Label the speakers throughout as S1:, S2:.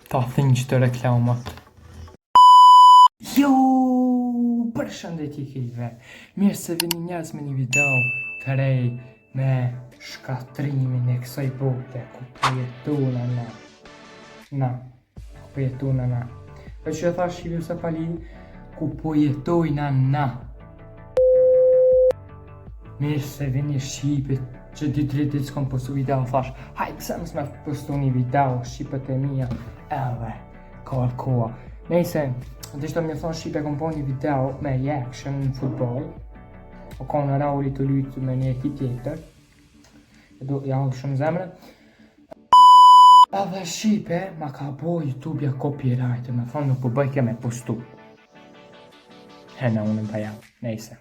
S1: Ta thinj të reklamat. Jo, përshëndetje kejve. Mirë se vini njerëz me një video të rej me shkatrimin e kësaj bote ku po jetuna na. Ku po jetuna na. Po që thash shqipu se pali ku po jetojna na. Mirë se vini shqipit që 2-3 ditë s'kom postu video, thash hajde se mësme postu një video shqipet e mija edhe koha. Nejse, dishtë me thonë shqipe kom po një video me reaction në futbol. O ka në Rauli të lytë me një ekip tjetër. Ja hallë shumë zemre. Edhe shqipe ma ka bo YouTube-ja copyright, me thonë nuk po bëjke me postu. Hena unë më jam, nejse.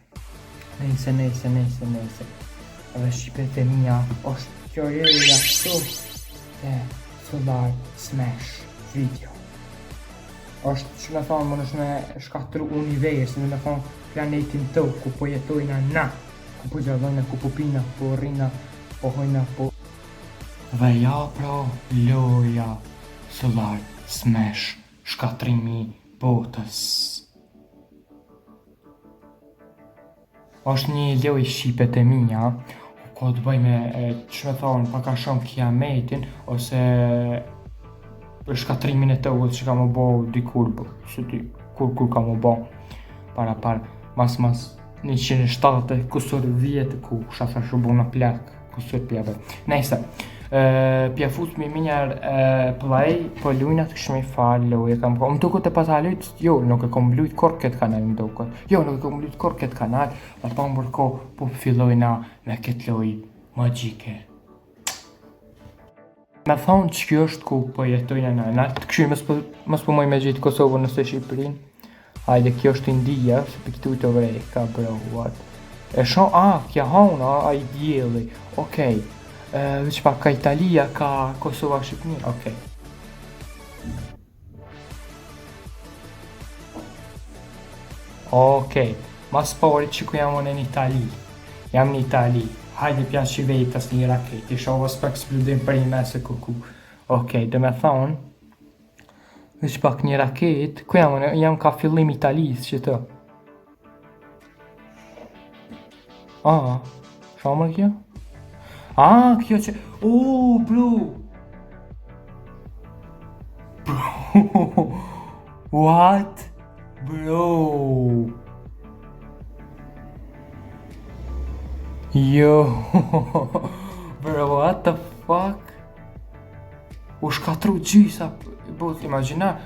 S1: Edhe shqipet e mija është kjo reja këtu e Solar Smash video. është që me thonë më nështë me shkatru universin, me thonë planetin të ku po jetojna na, ku po gjallojna, ku po pina, po rrina, po hojna, po... Dhe ja pra loja Solar Smash shkatrimi botës. është një loj shqipet e minja, ko të bëj me që me thonë paka shumë kiametin, ose shkatrimin e tokës që ka më bo dikur, kur ka më bo para mas 107 kusur vjetë ku shafa shubu në plak kusur pjeve. Nejse, pja fut me minjar play, po lujna të këshme i falë loje kam po. Më duket e pas halujt, jo, nuk e kom lujt kor këtë kanal më duket. Jo, nuk e kom lujt kor këtë kanal, dhe pa më bërko po fillojna me këtë loj magjike. Me thonë që kjo është ku po jetojna na të këshu mës po moj me gjitë Kosovë nëse Shqipërin. Hajde, kjo është India, se për këtu të vrej, ka bro, what. E shon, kja hona, i djeli, okej. Që pa ka Italia, ka Kosova, Shqipëni, okej. Okej, mas pari që ku jam unë në Itali. Jam në Itali. Hajde pja që vetas një raket, isha ovo s'pa eksplodim për një mesë kuku. Okej, dhe me thonë, që pak një raket, ku jam unë, jam ka fillim Italis që të. Shamër kjo? Kjo që... bro! Bro! What? Bro! Yo! Bro, what the fuck? U shkatru gjysa, bot, imagina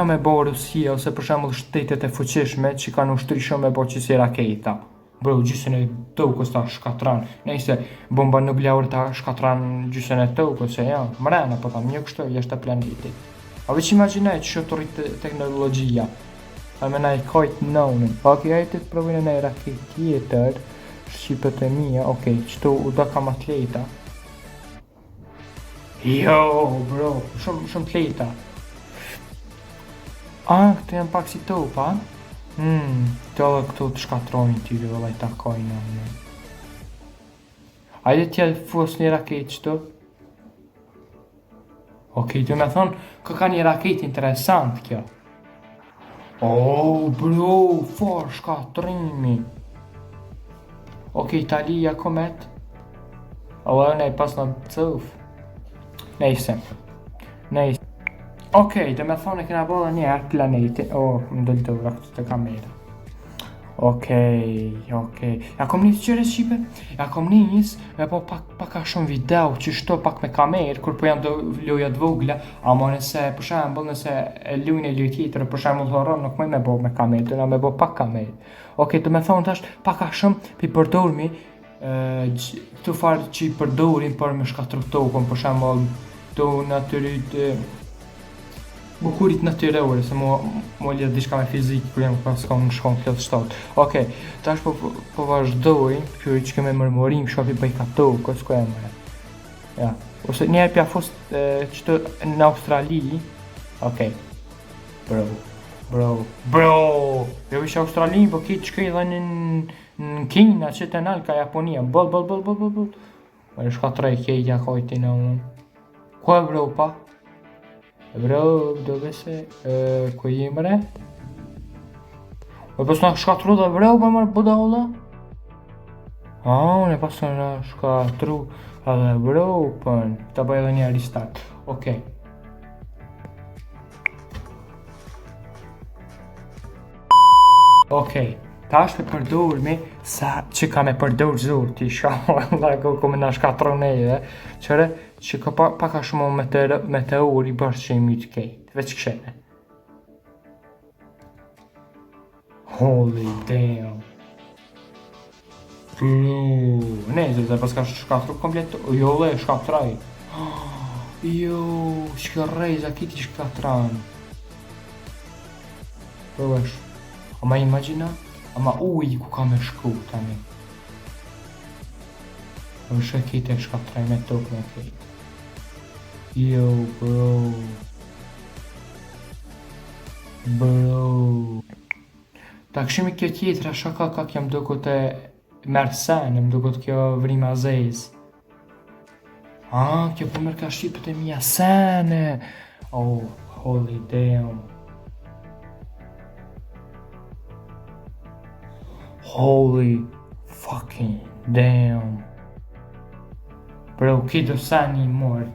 S1: me bo Rusia, ose për shembull shtetet e fuqishme që kanë ushtri shumë me bo që si raketa. Bro, gjysën e tokës ta shkatran, nejse bomba nukleare ta shkatran gjysën e tokës, e ja, mrena, po tam, një kështë jeshtë e planetit. A veç imaginaj që shëturit teknologjia, a me naj kajt nënën. Ok, hajtë të provojnë në raket tjetër, shqipet e mija, okej, qëtu u da kam atleta. Jo, bro, shumë tleta. Këtu janë pak si topa, të edhe këtu të shkatrojnë tyre dhe lajta kojnë. Ajde t'ja fos një raket qëtu. Okej, du me thonë, ka një raket interesant kjo. Bro, for shkatrimi. Okej, Italia komet. Ne pas në cëf. Nejse. Okej, dhe me thonë e këna bo dhe njerë planetin. Më dëllë këtë të kamera. Okej. Ja kom njës qëre Shqipe? Ja kom njës me po pak a shumë video që shto pak me kamerë, kur po janë do lojat vogla, ama nëse, për shembull, nëse lujnë e lojt tjetër, për shembull horror, nuk mëj me bo me kamerë, të nga me bo pak kamerë. Okej, dhe me thonë tash pak a shumë pi përdormi, këtu farë që i përdorin për me shkatru tokën, për shembull, këtu natyrit, bukurit natyrore, se mo lidh diçka me fizikë, kur jam pas ka në shkollë klas 7. Okej, tash po vazhdoj, kjo që keme mërmorim, shopi bëj ka tokës, ku e mëre. Ja, ose njerë pja fos qëtë në Australi, okej. Bro, jo ishe Australi, po kitë që këj dhe në Kina, që të nalë ka Japonia, bol. Më shkatrej kejtja kajti në unë. Ku e bro pa? Bro, dove se... ku jemre? E pas nga shkatru dhe bro, për mërë budalla? Unë e pas nga shkatru edhe bro, pën. Ta bëj edhe një restart. Okej. Okej. Tash me përdormi sa që ka me përdor zoti, inshallah, ku me na shkatron neve, qëre që ka paka shumë meteor i bërë që i mytë kejt, veç këshene. Holy damn. Ne, dhe pas ka shkatru komplet, jo le, shkatraj. Jo, shkërrej, za kiti shkatran. Përvesh, ama imagina, ama uj ku ka me shku tani. është e kite shkatraj me tokë me kejt. Jo, bro. Bro. Ta këshimi kjo tjetra shaka ka kjo mdoko të mersen, mdoko të kjo vrima zez. Kjo për mërë ka shqipët e mija sene. Oh, holy damn. Holy fucking damn. Bro, kito sani i morë.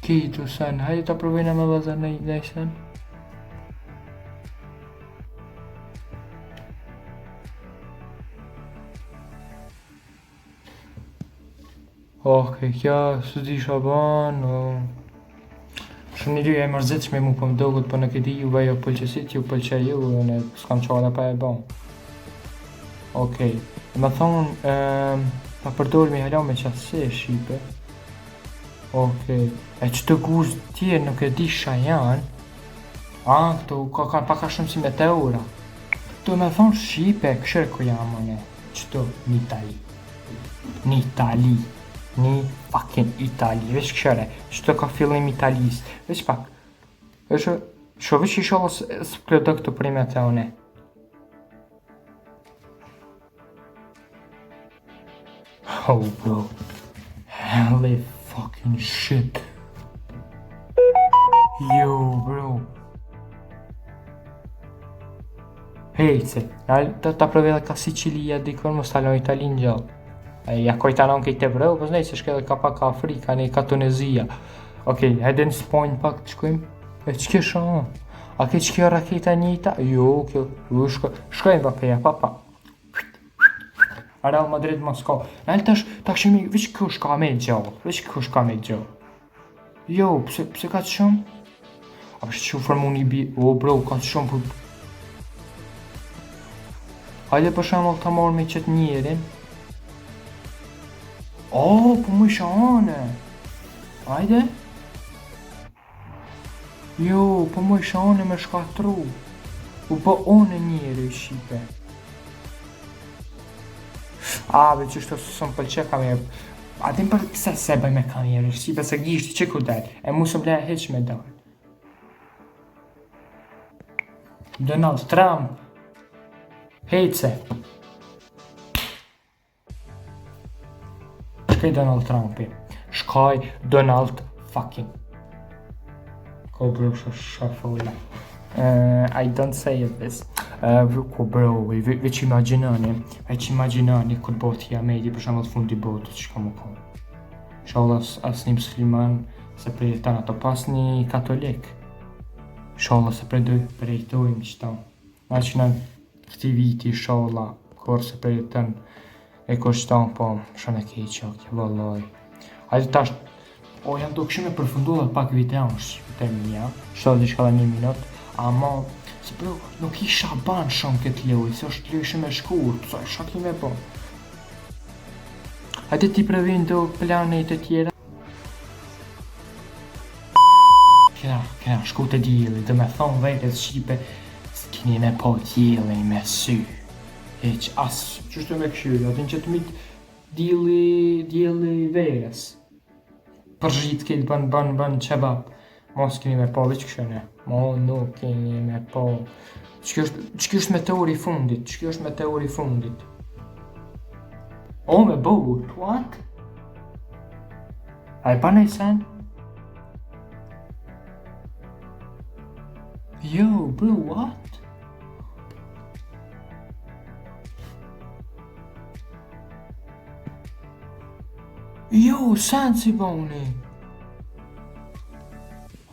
S1: Kito sani, hajde ta provejna me vazar në sen. Okej, kjo së di shaban, shumë një dy e mërzetshme mu po mdogut, po nuk e di juve jo pëlqesit, ju pëlqe ju, në s'kam qara pa e bon. Okej, me thonë, pa përdor me hala me qatëse e shqipe. Okej, e që të guzë tjerë nuk e di sha janë. Këto ka paka shumë si meteora. Këto me thonë shqipe, këshërë ku jam mëne, qëto një Itali. Një Itali. Një fucking Itali, veç këshere, qëto ka fillim Italis, veç pak, veç isho së plëdo këtë prime të one. Oh bro, holy fucking shit. Yo bro. Hejce, ta prove dhe ka Sicilia dikon mos talon Italin gjallë. Ja kojtanon këtë evreu, pos nej se shke dhe ka pak Afrika, një ka Tunezia. Okej, hajde në spojnë pak të shkojmë. E që kjo shonë? A ke që kjo raketa njëta? Jo, kjo, shkojmë vapeja, papa. Real Madrid, Moskova. Nalë ta shemi, veç kjo shka me gjallë, veç kjo shka me gjallë. Jo, pse ka të shumë? A përshë që formu një bi, bro, ka të shumë për... Hajde për shemull të marrë me qëtë njerin. Po më isha ane. Ajde. Jo, po më isha ane me shkatru. Po one njeri i shqipe. Be qështu së më pëlqe kamerë. A din për pëse se bëj me kamerë i shqipe se gjishti që ku del. E mu së ble heq me dal. Donald Trump. Hejce. Shkaj Donald Trumpi. Shkaj Donald fucking. Ko bro shafola. I don't say this. Ko bro, veç imaginani këtë boti Amedi, për shumë të fundi botit që ka më konë. Sholla as një musliman se përjetan ato pas një katolik. Sholla se përjetojmë që ta. Ma që në këti viti sholla, kërë se përjetan e kështon, po, shumë e keqë, vëlloj. Hajde tash, janë do këshime përfundu dhe pak videon shqipët e mija, shto dhe shka dhe 1 minut, ama, se bro, nuk isha ban shumë këtë loj, se është loj shumë e shkurt, so e shaki me bo. Hajde ti previn do planet e tjera. Kena shku të djeli, dhe me thonë vejtës shqipe, s'kini me po djeli me sy. Eq, qështu me këshyri, atin që të mitë djeli verës. Për zhitë këtë bën qebab. Mos keni me po, veç këshëne. Nuk keni me po. Që kjo është me teori fundit, me boat, what? A e banë e sen? Yo, bro, what? Jo, sen si boni?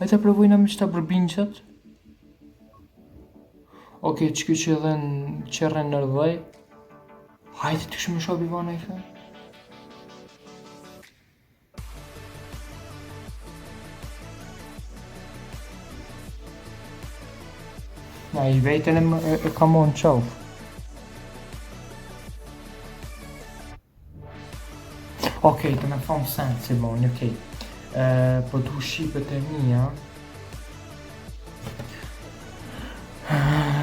S1: Hajde ta provojna me qëta bërbinqat. Okej, që që edhe në qërën në rëdhej. Hajde të shumë shobi vana i thë. Na, i vejtën e kamon qaf. Okej, të me thonë sen si boni, okej. Po du shqipet e mija.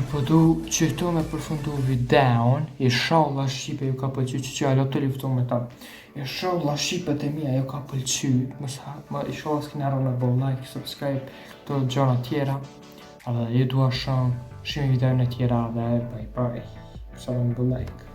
S1: Po du që këto me përfundu videon, inshallah shqipe ju ka pëlqy që alo të liftu me ta. Inshallah shqipet e mija ju ka pëlqy, inshallah s'kini arru me bo like, subscribe, këto gjona tjera. Edhe ju dua shumë, shimi videon e tjera dhe bye bye. Sa me bo like.